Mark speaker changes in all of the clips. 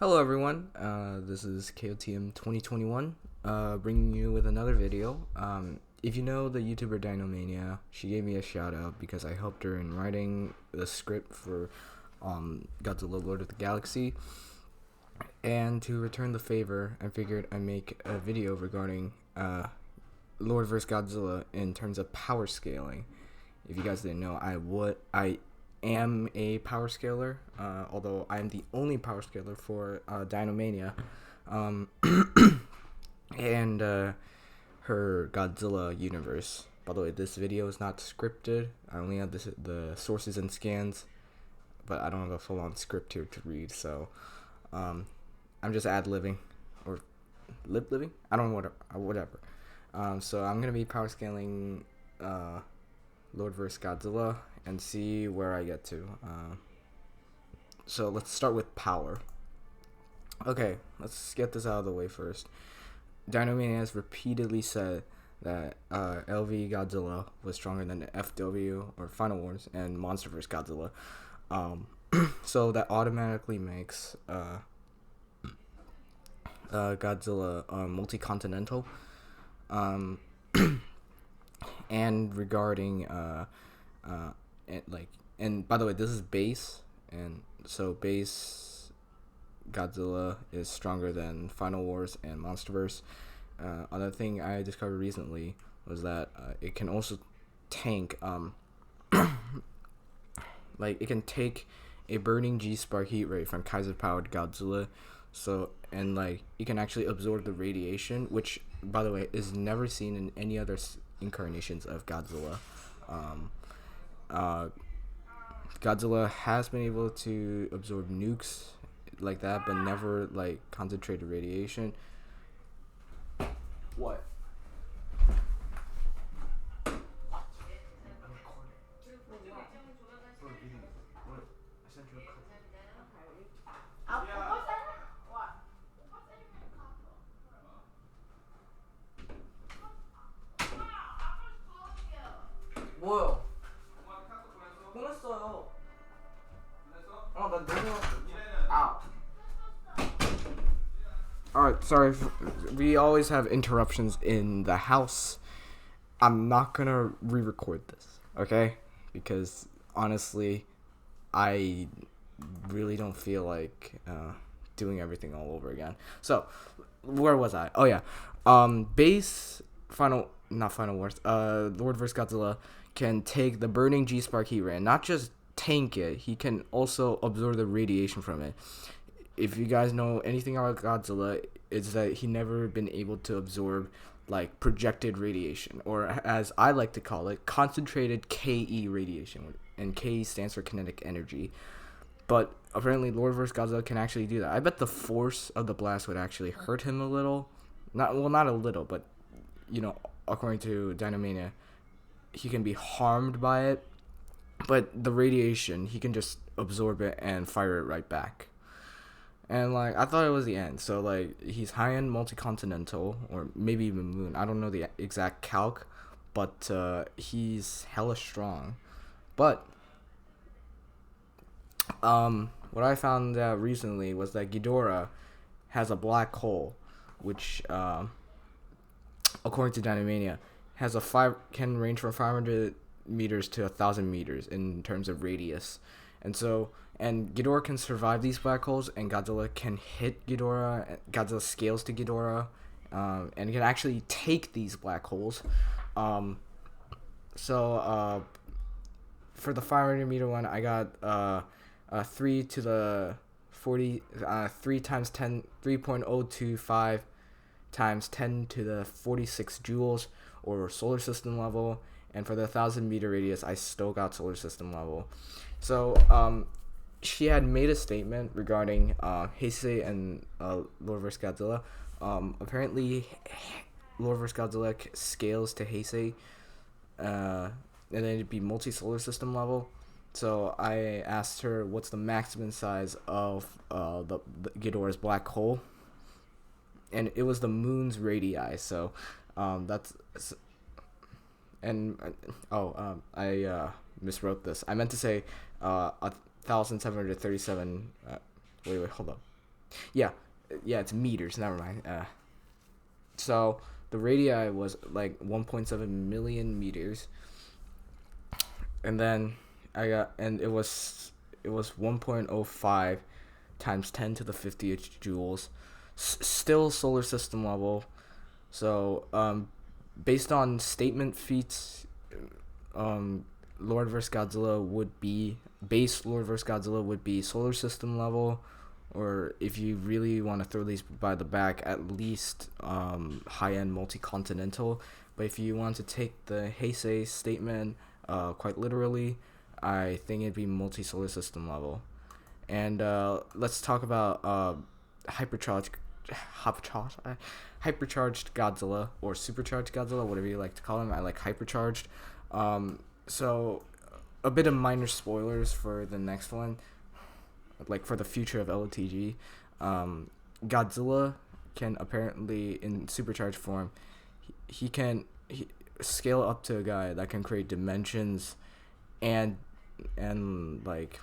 Speaker 1: Hello everyone, this is KOTM 2021, bringing you with another video. If you know the YouTuber Dinomania, she gave me a shout out because I helped her in writing the script for Godzilla Lord of the Galaxy. And to return the favor, I figured I'd make a video regarding LordVerse Godzilla in terms of power scaling. If you guys didn't know, I am a power scaler, although I am the only power scaler for Dinomania, and her Godzilla universe. By the way, this video is not scripted. I only have the sources and scans, but I don't have a full-on script here to read, so I'm just ad-libbing, or lip-libbing? I don't know, whatever. So I'm going to be power scaling LordVerse Godzilla and see where I get to. So let's start with power. Okay, let's get this out of the way first. Dinomania has repeatedly said that LV Godzilla was stronger than FW or Final Wars and MonsterVerse Godzilla. So that automatically makes Godzilla multi-continental. And regarding and by the way, this is base, and so base Godzilla is stronger than Final Wars and MonsterVerse. Another thing I discovered recently was that it can also tank it can take a burning G-spark heat ray from Kaiser powered Godzilla, so and it can actually absorb the radiation, which by the way is never seen in any other incarnations of Godzilla. Godzilla has been able to absorb nukes like that, but never concentrated radiation. What? 뭐요? 보냈어요. 나 너무 Alright, sorry. We always have interruptions in the house. I'm not gonna re-record this, okay? Because honestly, I really don't feel like doing everything all over again. So, where was I? Oh yeah, base not Final Wars. LordVerse Godzilla can take the burning G-spark heat ray and not just tank it. He can also absorb the radiation from it. If you guys know anything about Godzilla, it's that he never been able to absorb projected radiation, or as I like to call it, concentrated KE radiation, and KE stands for kinetic energy. But apparently LordVerse Godzilla can actually do that. I bet the force of the blast would actually hurt him a little. Not a little, but according to Dinomania, he can be harmed by it. But the radiation, he can just absorb it and fire it right back. And I thought it was the end. So he's high-end multi-continental, or maybe even moon. I don't know the exact calc, but he's hella strong. But what I found out recently was that Ghidorah has a black hole, which according to Dinomania can range from 500 meters to 1,000 meters in terms of radius. And Ghidorah can survive these black holes, and Godzilla can hit Ghidorah. Godzilla scales to Ghidorah, and he can actually take these black holes. For the 500 meter one, I got 3 to the 40, 3 times 10, 3.025 times 10 to the 46 joules, or solar system level. And for the 1,000 meter radius, I still got solar system level. So she had made a statement regarding Heisei and LordVerse Godzilla. Apparently, LordVerse Godzilla scales to Heisei, and then it'd be multi-solar system level. So I asked her what's the maximum size of the Ghidorah's black hole, and it was the moon's radii. So that's. And I miswrote this. I meant to say 1,737. Wait, hold up. Yeah, it's meters. Never mind. So the radii was like 1.7 million meters, and then it was 1.05 times 10 to the 50th joules. Still solar system level. So based on statement feats, um, LordVerse Godzilla would be LordVerse Godzilla would be solar system level, or if you really want to throw these by the back, at least high end multi-continental. But if you want to take the Heisei statement quite literally, I think it'd be multi-solar system level. And let's talk about hypercharged hypercharged Godzilla, or supercharged Godzilla, whatever you like to call him. I like hypercharged. So a bit of minor spoilers for the next one, like for the future of LOTG. Godzilla can apparently, in supercharged form, he can scale up to a guy that can create dimensions and like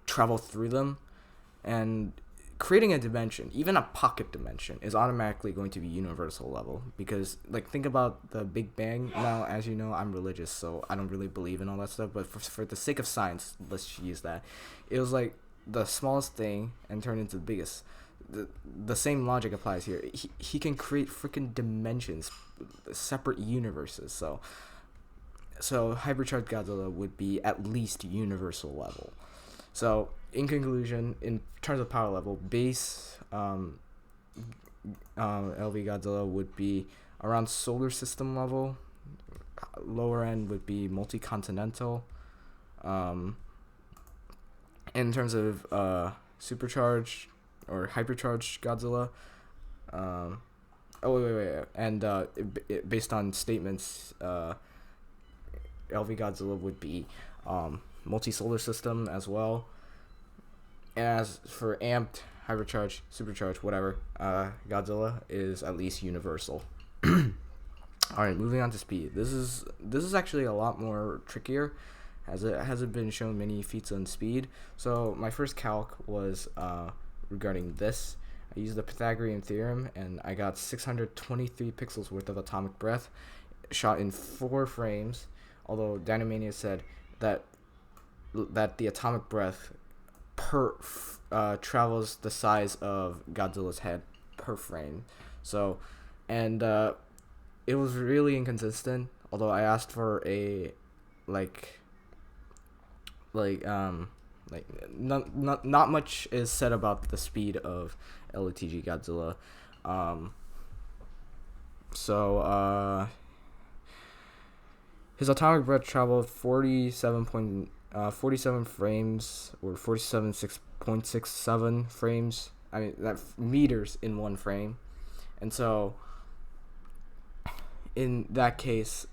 Speaker 1: travel through them. And creating a dimension, even a pocket dimension, is automatically going to be universal level, because like think about the Big Bang. Now, as you know, I'm religious, so I don't really believe in all that stuff, but for the sake of science, let's use that. It was like the smallest thing and turned into the biggest. The same logic applies here. He can create freaking dimensions, separate universes. So hypercharged Godzilla would be at least universal level. So in conclusion, in terms of power level, base LV Godzilla would be around solar system level. Lower end would be multi-continental. In terms of supercharged or hypercharged Godzilla, wait, and based on statements, LV Godzilla would be multi-solar system as well. As for amped, hypercharged, supercharged, whatever, Godzilla is at least universal. Alright, moving on to speed. This is actually a lot more trickier, as it hasn't been shown many feats on speed. So my first calc was regarding this. I used the Pythagorean theorem, and I got 623 pixels worth of atomic breath, shot in 4 frames. Although Dynamania said that the atomic breath travels the size of Godzilla's head per frame. So, and it was really inconsistent. Although I asked for a not much is said about the speed of LOTG Godzilla. His atomic breath traveled 47 frames, or 47.67 frames. I mean, that meters in one frame. And so in that case,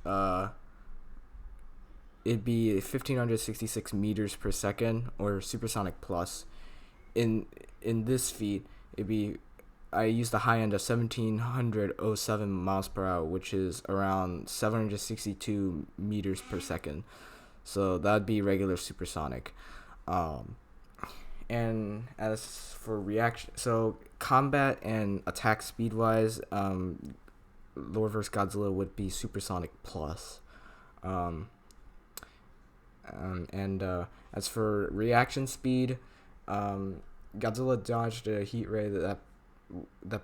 Speaker 1: it'd be 1566 meters per second, or supersonic plus. In this feat, I used the high end of 1707 miles per hour, which is around 762 meters per second. So that'd be regular supersonic. And as for reaction, so combat and attack speed wise, LordVerse Godzilla would be supersonic plus. As for reaction speed, Godzilla dodged a heat ray that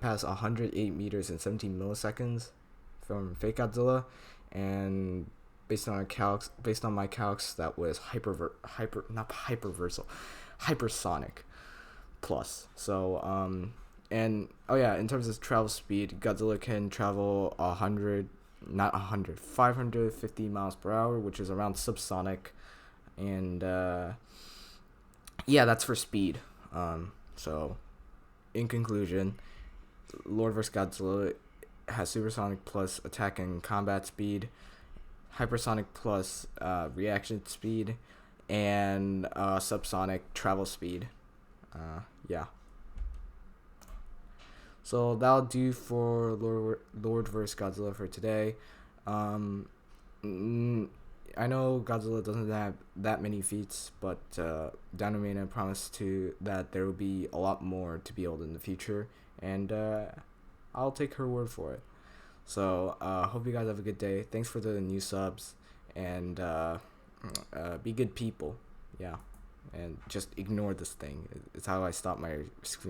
Speaker 1: passed 108 meters in 17 milliseconds from fake Godzilla, and based on my calcs, that was hypersonic plus. So in terms of travel speed, Godzilla can travel 550 miles per hour, which is around subsonic. And that's for speed. So in conclusion, LordVerse Godzilla has supersonic plus attack and combat speed, hypersonic plus reaction speed, and subsonic travel speed. So that'll do for LordVerse Godzilla for today. I know Godzilla doesn't have that many feats, but Danamina promised to that there will be a lot more to build in the future, and I'll take her word for it. So hope you guys have a good day. Thanks for the new subs, and be good people. Yeah, and just ignore this thing. It's how I stop my screen.